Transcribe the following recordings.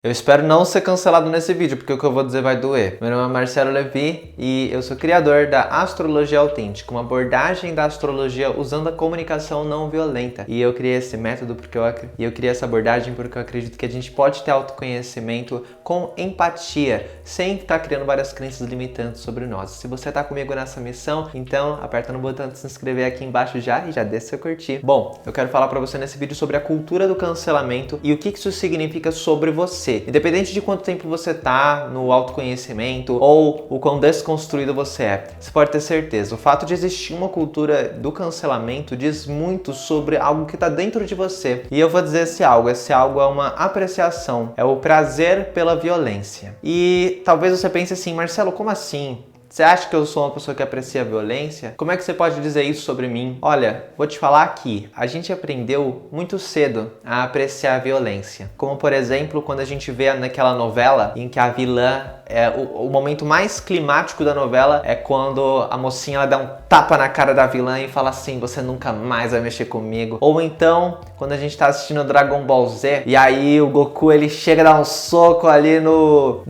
Eu espero não ser cancelado nesse vídeo, porque o que eu vou dizer vai doer. Meu nome é Marcelo Levi e eu sou criador da Astrologia Autêntica, uma abordagem da astrologia usando a comunicação não violenta. E eu criei esse método porque eu criei essa abordagem porque eu acredito que a gente pode ter autoconhecimento com empatia, sem estar criando várias crenças limitantes sobre nós. Se você está comigo nessa missão, então aperta no botão de se inscrever aqui embaixo já e já deixa seu curtir. Bom, eu quero falar para você nesse vídeo sobre a cultura do cancelamento e o que isso significa sobre você. Independente de quanto tempo você tá no autoconhecimento ou o quão desconstruído você é, você pode ter certeza. O fato de existir uma cultura do cancelamento diz muito sobre algo que está dentro de você. E eu vou dizer esse algo é uma apreciação, é o prazer pela violência. E talvez você pense assim, Marcelo, como assim? Você acha que eu sou uma pessoa que aprecia a violência? Como é que você pode dizer isso sobre mim? Olha, vou te falar aqui, a gente aprendeu muito cedo a apreciar a violência. Como, por exemplo, quando a gente vê naquela novela em que a vilã, o momento mais climático da novela é quando a mocinha ela dá um tapa na cara da vilã e fala assim, você nunca mais vai mexer comigo. Ou então, quando a gente tá assistindo Dragon Ball Z, e aí o Goku ele chega a dar um soco ali no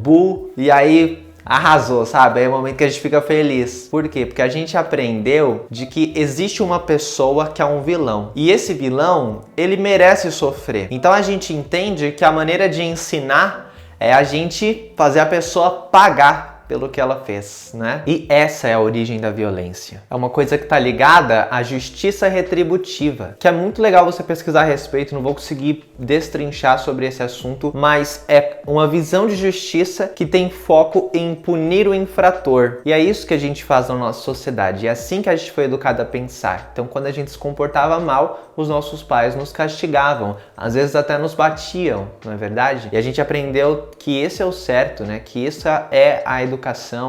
Buu, e aí arrasou, sabe? É o momento que a gente fica feliz. Por quê? Porque a gente aprendeu de que existe uma pessoa que é um vilão. E esse vilão, ele merece sofrer. Então a gente entende que a maneira de ensinar é a gente fazer a pessoa pagar pelo que ela fez, né? E essa é a origem da violência. É uma coisa que está ligada à justiça retributiva, que é muito legal você pesquisar a respeito, não vou conseguir destrinchar sobre esse assunto, mas é uma visão de justiça que tem foco em punir o infrator. E é isso que a gente faz na nossa sociedade, é assim que a gente foi educado a pensar. Então, quando a gente se comportava mal, os nossos pais nos castigavam, às vezes até nos batiam, não é verdade? E a gente aprendeu que esse é o certo, né? Que isso é a educação.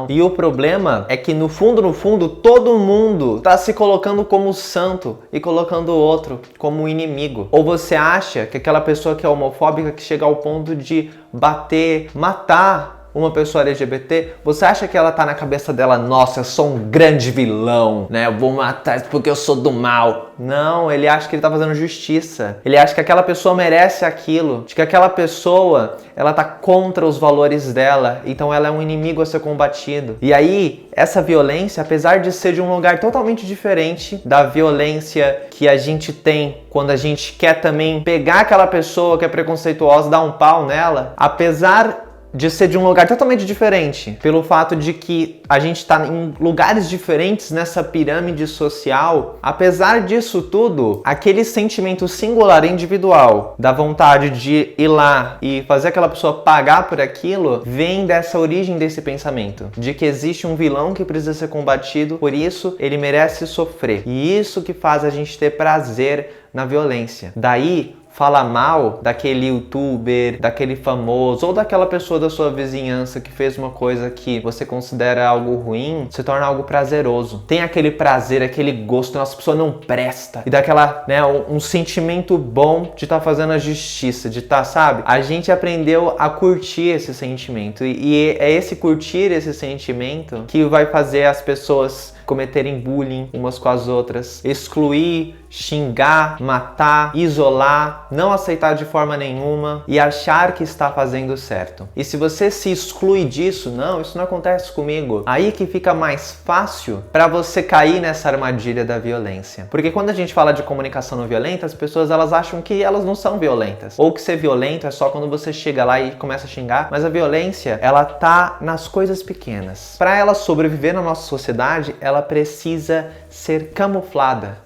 E o problema é que no fundo, todo mundo tá se colocando como santo e colocando o outro como inimigo. Ou você acha que aquela pessoa que é homofóbica que chega ao ponto de bater, matar uma pessoa LGBT, você acha que ela tá na cabeça dela, nossa, eu sou um grande vilão, né? Eu vou matar porque eu sou do mal. Não, ele acha que ele tá fazendo justiça. Ele acha que aquela pessoa merece aquilo, de que aquela pessoa, ela tá contra os valores dela, então ela é um inimigo a ser combatido. E aí, essa violência, apesar de ser de um lugar totalmente diferente da violência que a gente tem quando a gente quer também pegar aquela pessoa que é preconceituosa, dar um pau nela, apesar de ser de um lugar totalmente diferente, pelo fato de que a gente está em lugares diferentes nessa pirâmide social, apesar disso tudo, aquele sentimento singular, individual, da vontade de ir lá e fazer aquela pessoa pagar por aquilo, vem dessa origem desse pensamento, de que existe um vilão que precisa ser combatido, por isso ele merece sofrer. E isso que faz a gente ter prazer na violência. Daí, falar mal daquele youtuber, daquele famoso ou daquela pessoa da sua vizinhança que fez uma coisa que você considera algo ruim, se torna algo prazeroso. Tem aquele prazer, aquele gosto, nossa, pessoa não presta. E daquela, né, um sentimento bom de estar fazendo a justiça, de estar, sabe? A gente aprendeu a curtir esse sentimento. E é esse curtir esse sentimento que vai fazer as pessoas cometerem bullying umas com as outras, excluir, xingar, matar, isolar, não aceitar de forma nenhuma e achar que está fazendo certo. E se você se exclui disso, não, isso não acontece comigo, aí que fica mais fácil para você cair nessa armadilha da violência. Porque quando a gente fala de comunicação não violenta, as pessoas elas acham que elas não são violentas, ou que ser violento é só quando você chega lá e começa a xingar, mas a violência, ela tá nas coisas pequenas. Para ela sobreviver na nossa sociedade, ela precisa ser camuflada.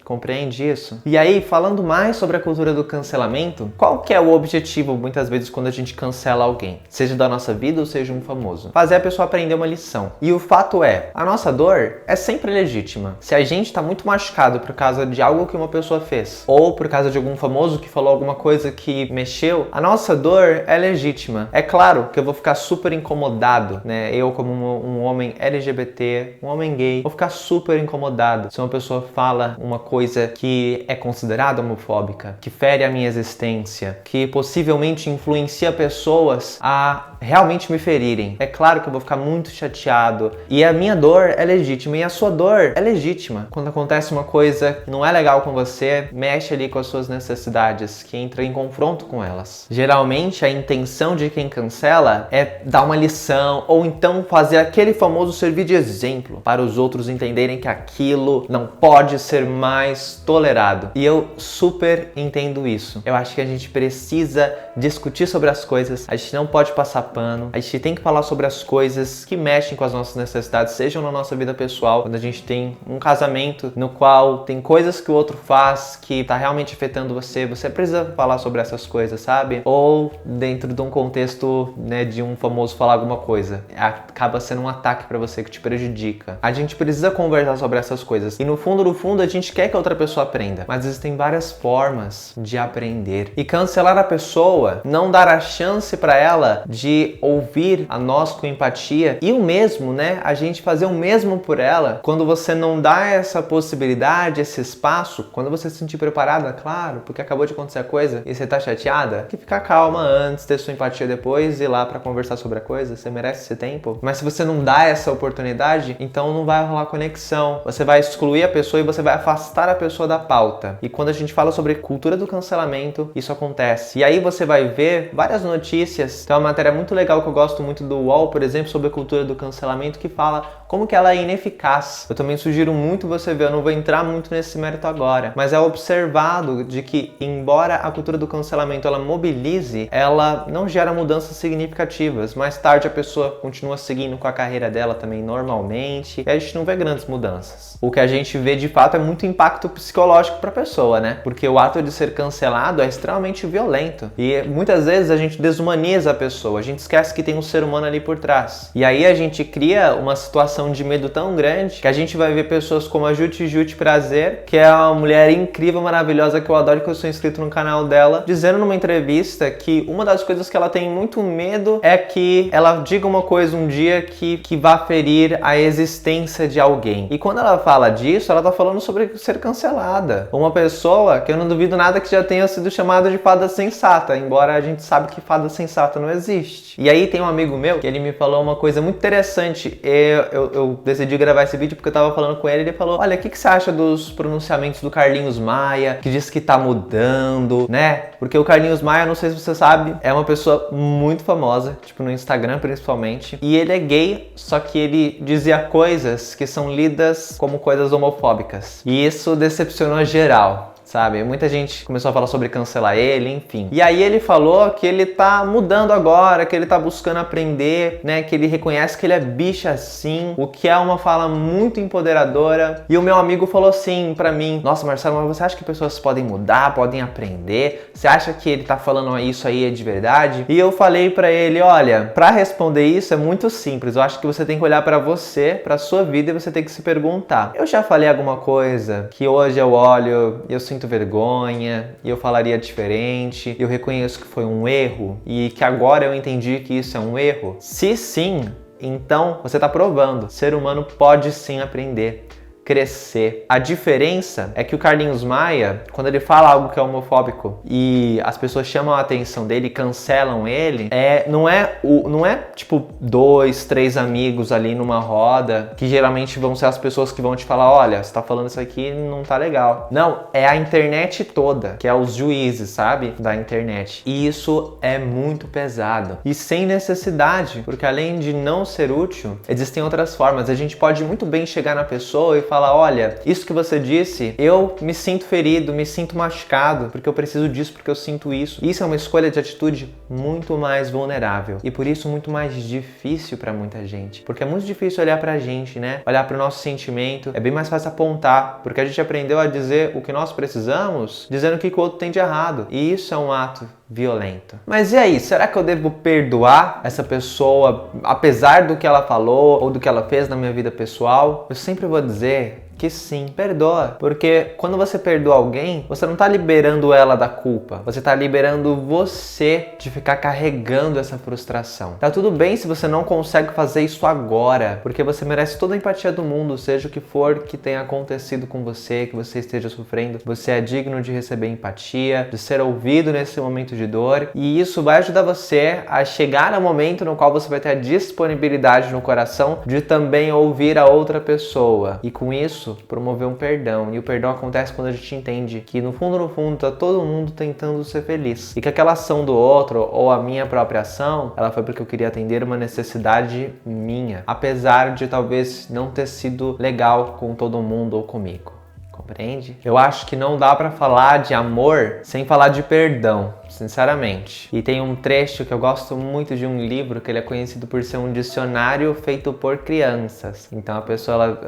Compreende isso? E aí, falando mais sobre a cultura do cancelamento, qual que é o objetivo, muitas vezes, quando a gente cancela alguém? Seja da nossa vida ou seja um famoso. Fazer a pessoa aprender uma lição. E o fato é, a nossa dor é sempre legítima. Se a gente tá muito machucado por causa de algo que uma pessoa fez, ou por causa de algum famoso que falou alguma coisa que mexeu, a nossa dor é legítima. É claro que eu vou ficar super incomodado, né? Eu, como um homem LGBT, um homem gay, vou ficar super incomodado se uma pessoa fala uma coisa que é considerada homofóbica, que fere a minha existência, que possivelmente influencia pessoas a realmente me ferirem, é claro que eu vou ficar muito chateado. E a minha dor é legítima e a sua dor é legítima. Quando acontece uma coisa que não é legal com você, mexe ali com as suas necessidades, que entra em confronto com elas. Geralmente a intenção de quem cancela é dar uma lição ou então fazer aquele famoso servir de exemplo para os outros entenderem que aquilo não pode ser mais tolerado. E eu super entendo isso. Eu acho que a gente precisa discutir sobre as coisas, a gente não pode passar pano, a gente tem que falar sobre as coisas que mexem com as nossas necessidades, sejam na nossa vida pessoal, quando a gente tem um casamento no qual tem coisas que o outro faz que tá realmente afetando você precisa falar sobre essas coisas, sabe? Ou dentro de um contexto, né, de um famoso falar alguma coisa, acaba sendo um ataque pra você que te prejudica. A gente precisa conversar sobre essas coisas e no fundo a gente quer que a outra pessoa aprenda, mas existem várias formas de aprender. E cancelar a pessoa, não dar a chance pra ela de ouvir a nós com empatia e o mesmo, né, a gente fazer o mesmo por ela, quando você não dá essa possibilidade, esse espaço, quando você se sentir preparada, claro, porque acabou de acontecer a coisa e você tá chateada, que ficar calma antes, ter sua empatia depois, ir lá pra conversar sobre a coisa, você merece esse tempo. Mas se você não dá essa oportunidade, então não vai rolar conexão, você vai excluir a pessoa e você vai afastar a pessoa da pauta. E quando a gente fala sobre cultura do cancelamento, isso acontece. E aí você vai ver várias notícias, tem uma matéria muito legal que eu gosto muito do UOL, por exemplo, sobre a cultura do cancelamento, que fala como que ela é ineficaz. Eu também sugiro muito você ver, eu não vou entrar muito nesse mérito agora, mas é observado de que, embora a cultura do cancelamento ela mobilize, ela não gera mudanças significativas. Mais tarde a pessoa continua seguindo com a carreira dela também normalmente, e a gente não vê grandes mudanças. O que a gente vê de fato é muito impacto psicológico para a pessoa, né? Porque o ato de ser cancelado é extremamente violento e muitas vezes a gente desumaniza a pessoa, a gente esquece que tem um ser humano ali por trás. E aí a gente cria uma situação de medo tão grande que a gente vai ver pessoas como a Juti Prazer, que é uma mulher incrível, maravilhosa, que eu adoro, que eu sou inscrito no canal dela, dizendo numa entrevista que uma das coisas que ela tem muito medo é que ela diga uma coisa um dia que vá ferir a existência de alguém. E quando ela fala disso, ela tá falando sobre ser cancelada. Uma pessoa que eu não duvido nada que já tenha sido chamada de fada sensata, embora a gente sabe que fada sensata não existe. E aí tem um amigo meu que ele me falou uma coisa muito interessante. Eu decidi gravar esse vídeo porque eu tava falando com ele e ele falou: olha, o que você acha dos pronunciamentos do Carlinhos Maia, que diz que tá mudando, né? Porque o Carlinhos Maia, não sei se você sabe, é uma pessoa muito famosa, tipo no Instagram principalmente, e ele é gay, só que ele dizia coisas que são lidas como coisas homofóbicas. E isso decepcionou geral. Sabe? Muita gente começou a falar sobre cancelar ele, enfim. E aí ele falou que ele tá mudando agora, que ele tá buscando aprender, né? Que ele reconhece que ele é bicha sim, o que é uma fala muito empoderadora. E o meu amigo falou assim pra mim: nossa, Marcelo, mas você acha que pessoas podem mudar, podem aprender? Você acha que ele tá falando isso aí é de verdade? E eu falei pra ele: olha, pra responder isso é muito simples. Eu acho que você tem que olhar pra você, pra sua vida, e você tem que se perguntar: eu já falei alguma coisa que hoje eu olho e eu sinto vergonha, e eu falaria diferente, eu reconheço que foi um erro e que agora eu entendi que isso é um erro? Se sim, então você está provando. O ser humano pode sim aprender, crescer. A diferença é que o Carlinhos Maia, quando ele fala algo que é homofóbico e as pessoas chamam a atenção dele e cancelam ele, não é tipo 2, 3 amigos ali numa roda, que geralmente vão ser as pessoas que vão te falar: olha, você tá falando isso aqui, não tá legal. Não, é a internet toda, que é os juízes, sabe? Da internet. E isso é muito pesado. E sem necessidade, porque além de não ser útil, existem outras formas. A gente pode muito bem chegar na pessoa e falar: olha, isso que você disse, eu me sinto ferido, me sinto machucado, porque eu preciso disso, porque eu sinto isso. Isso é uma escolha de atitude muito mais vulnerável e por isso muito mais difícil para muita gente, porque é muito difícil olhar pra gente, né? Olhar pro nosso sentimento, é bem mais fácil apontar, porque a gente aprendeu a dizer o que nós precisamos, dizendo o que o outro tem de errado, e isso é um ato violento. Mas e aí, será que eu devo perdoar essa pessoa, apesar do que ela falou ou do que ela fez na minha vida pessoal? Eu sempre vou dizer que sim, perdoa. Porque quando você perdoa alguém, você não tá liberando ela da culpa. Você tá liberando você de ficar carregando essa frustração. Tá tudo bem se você não consegue fazer isso agora, porque você merece toda a empatia do mundo, seja o que for que tenha acontecido com você, que você esteja sofrendo. Você é digno de receber empatia, de ser ouvido nesse momento de dor, e isso vai ajudar você a chegar no momento no qual você vai ter a disponibilidade no coração de também ouvir a outra pessoa. E com isso, promover um perdão. E o perdão acontece quando a gente entende que no fundo, tá todo mundo tentando ser feliz. E que aquela ação do outro, ou a minha própria ação, ela foi porque eu queria atender uma necessidade minha. Apesar de talvez não ter sido legal com todo mundo ou comigo. Compreende? Eu acho que não dá pra falar de amor sem falar de perdão, sinceramente. E tem um trecho que eu gosto muito de um livro que ele é conhecido por ser um dicionário feito por crianças. Então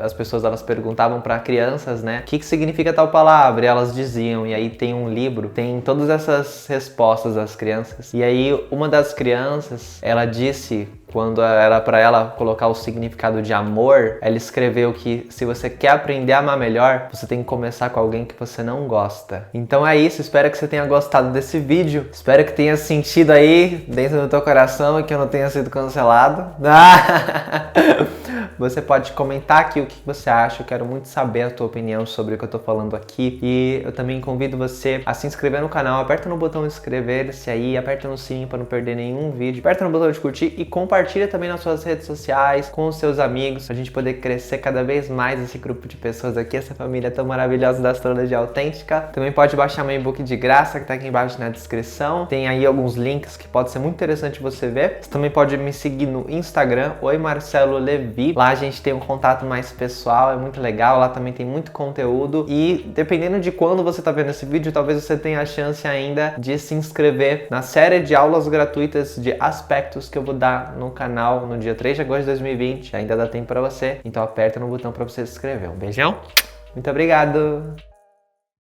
as pessoas elas perguntavam para crianças, né, o que significa tal palavra? E elas diziam, e aí tem um livro, tem todas essas respostas das crianças. E aí uma das crianças, ela disse, quando era para ela colocar o significado de amor, ela escreveu que se você quer aprender a amar melhor, você tem que começar com alguém que você não gosta. Então é isso, espero que você tenha gostado desse vídeo. Espero que tenha sentido aí dentro do teu coração e que eu não tenha sido cancelado. Você pode comentar aqui o que você acha, eu quero muito saber a tua opinião sobre o que eu tô falando aqui. E eu também convido você a se inscrever no canal, aperta no botão inscrever-se aí, aperta no sininho para não perder nenhum vídeo, aperta no botão de curtir e compartilha também nas suas redes sociais, com os seus amigos, pra gente poder crescer cada vez mais esse grupo de pessoas aqui, essa família tão maravilhosa da Astrologia Autêntica. Também pode baixar meu e-book de graça, que tá aqui embaixo na descrição. Tem aí alguns links que pode ser muito interessante você ver. Você também pode me seguir no Instagram, Oi Marcelo Levi. Lá a gente tem um contato mais pessoal, é muito legal, lá também tem muito conteúdo. E dependendo de quando você tá vendo esse vídeo, talvez você tenha a chance ainda de se inscrever na série de aulas gratuitas de aspectos que eu vou dar no canal no dia 3 de agosto de 2020. Ainda dá tempo pra você, então aperta no botão pra você se inscrever. Um beijão, muito obrigado!